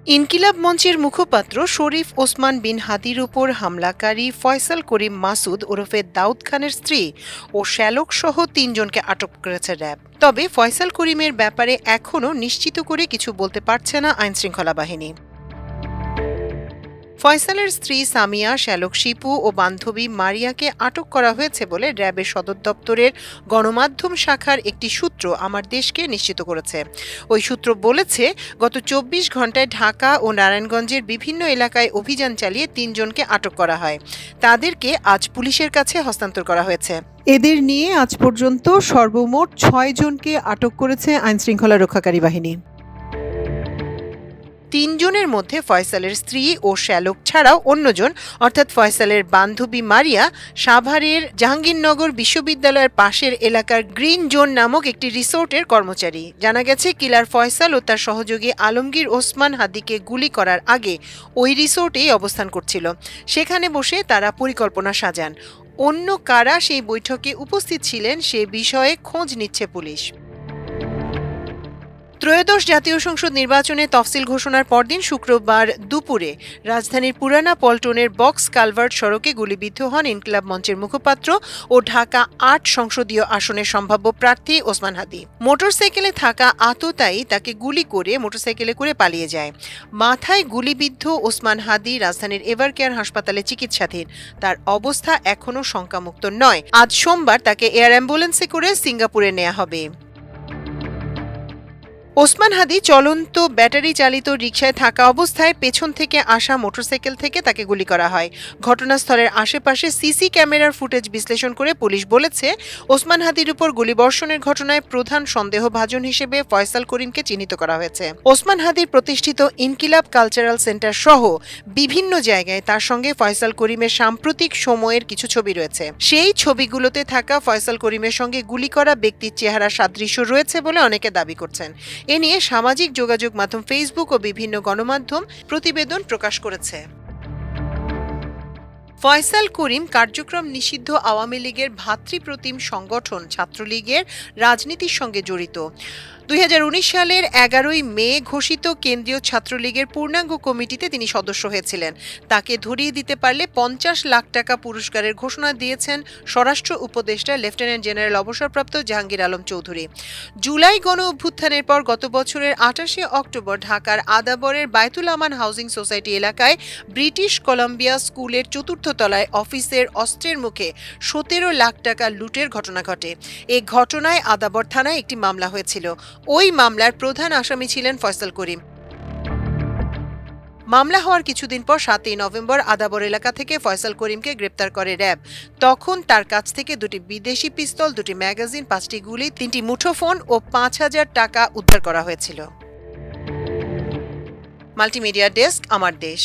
ইনকিলাব মঞ্চের মুখপাত্র শরীফ ওসমান বিন হাদির উপর হামলাকারী ফয়সাল করিম মাসুদ ওরফে দাউদ খানের স্ত্রী ও শ্যালক সহ ৩ জনকে আটক করেছে র্যাব। তবে ফয়সাল করিমের ব্যাপারে এখনও নিশ্চিত করে কিছু বলতে পারছে না আইনশৃঙ্খলা বাহিনী। ফয়সালের স্ত্রী সামিয়া, শ্যালক শিপু ও বান্ধবী মারিয়াকে আটক করা হয়েছে বলে র্যাবের সদর দপ্তরের গণমাধ্যম শাখার একটি সূত্র আমার দেশকে নিশ্চিত করেছে। ওই সূত্র বলেছে, গত ২৪ ঘণ্টায় ঢাকা ও নারায়ণগঞ্জের বিভিন্ন এলাকায় অভিযান চালিয়ে ৩ জনকে আটক করা হয়। তাদেরকে আজ পুলিশের কাছে হস্তান্তর করা হয়েছে। এদের নিয়ে আজ পর্যন্ত সর্বমোট ৬ জনকে আটক করেছে আইনশৃঙ্খলা রক্ষাকারী বাহিনী। ৩ জনের মধ্যে ফয়সালের স্ত্রী ও শ্যালক ছাড়াও অন্যজন অর্থাৎ ফয়সালের বান্ধবী মারিয়া সাভারের জাহাঙ্গীরনগর বিশ্ববিদ্যালয়ের পাশের এলাকার গ্রিন জোন নামক একটি রিসোর্টের কর্মচারী। জানা গেছে, কিলার ফয়সাল ও তার সহযোগী আলমগীর ওসমান হাদিকে গুলি করার আগে ওই রিসোর্টেই অবস্থান করছিল। সেখানে বসে তারা পরিকল্পনা সাজান। অন্য কারা সেই বৈঠকে উপস্থিত ছিলেন সে বিষয়ে খোঁজ নিচ্ছে পুলিশ। ত্রয়োদশ জাতীয় সংসদ নির্বাচনে তফসিল ঘোষণার পরদিন শুক্রবার দুপুরে রাজধানীর পুরানা পল্টনের বক্স কালভার্ট সড়কে গুলিবিদ্ধ হন ইনকিলাব মঞ্চের মুখপাত্র ও ঢাকা ৮ সংসদীয় আসনের সম্ভাব্য প্রার্থী ওসমান হাদি। মোটরসাইকেলে থাকা আততায়ী তাকে গুলি করে মোটরসাইকেলে করে পালিয়ে যায়। মাথায় গুলিবিদ্ধ ওসমান হাদি রাজধানীর এভারকেয়ার হাসপাতালে চিকিৎসাধীন। তার অবস্থা এখনও শঙ্কামুক্ত নয়। আজ সোমবার তাকে এয়ার অ্যাম্বুলেন্সে করে সিঙ্গাপুরে নেওয়া হবে। ওসমান হাদি চলন্ত ব্যাটারি চালিত রিকশায় থাকা অবস্থায় পেছন থেকে আসা মোটরসাইকেল থেকে তাকে গুলি করা হয়। ঘটনাস্থলের আশেপাশে সিসি ক্যামেরার ফুটেজ বিশ্লেষণ করে পুলিশ বলেছে, ওসমান হাদির উপর গুলিবর্ষণের ঘটনায় প্রধান সন্দেহভাজন হিসেবে ফয়সাল করিমকে চিহ্নিত করা হয়েছে। ওসমান হাদির প্রতিষ্ঠিত ইনকিলাব কালচারাল সেন্টার সহ বিভিন্ন জায়গায় তার সঙ্গে ফয়সাল করিমের সাম্প্রতিক সময়ের কিছু ছবি রয়েছে। সেই ছবিগুলোতে থাকা ফয়সাল করিমের সঙ্গে গুলি করা ব্যক্তির চেহারা সাদৃশ্য রয়েছে বলে অনেকে দাবি করছেন। এ নিয়ে সামাজিক যোগাযোগ মাধ্যম ফেসবুক ও বিভিন্ন গণমাধ্যম প্রতিবেদন প্রকাশ করেছে। ফয়সাল করিম কার্যক্রম নিষিদ্ধ আওয়ামী লীগের ভাতৃপ্রতিম সংগঠন ছাত্রলীগের রাজনীতির সঙ্গে জড়িত। ২০১৯ সালের ১১ই মে ঘোষিত কেন্দ্রীয় ছাত্রলীগের পূর্ণাঙ্গ কমিটিতে তিনি সদস্য হয়েছিলেন। তাকে ধরিয়ে দিতে পারলে ৫০ লাখ টাকা পুরস্কারের ঘোষণা দিয়েছেন স্বরাষ্ট্র উপদেষ্টা লেফটেন্যান্ট জেনারেল অবসরপ্রাপ্ত জাহাঙ্গীর আলম চৌধুরী। জুলাই গণ অভ্যুত্থানের পর গত বছরের ২৮শে অক্টোবর ঢাকার আদাবরের বায়তুল আমান হাউজিং সোসাইটি এলাকায় ব্রিটিশ কলাম্বিয়া স্কুলের ৪র্থ তলায় অফিসের অস্ত্রের মুখে ১৭ লাখ টাকা লুটের ঘটনা ঘটে। এ ঘটনায় আদাবর থানায় একটি মামলা হয়েছিল। ওই মামলার প্রধান আসামি ছিলেন ফয়সাল করিম। মামলা হওয়ার কিছুদিন পর ৭ই নভেম্বর আদাবর এলাকা থেকে ফয়সাল করিমকে গ্রেপ্তার করে র্যাব। তখন তার কাছ থেকে ২টি বিদেশি পিস্তল, ২টি ম্যাগাজিন, 5টি গুলি, 3টি মুঠোফোন ও ৫,০০০ টাকা উদ্ধার করা হয়েছিল। মাল্টিমিডিয়া ডেস্ক, আমার দেশ।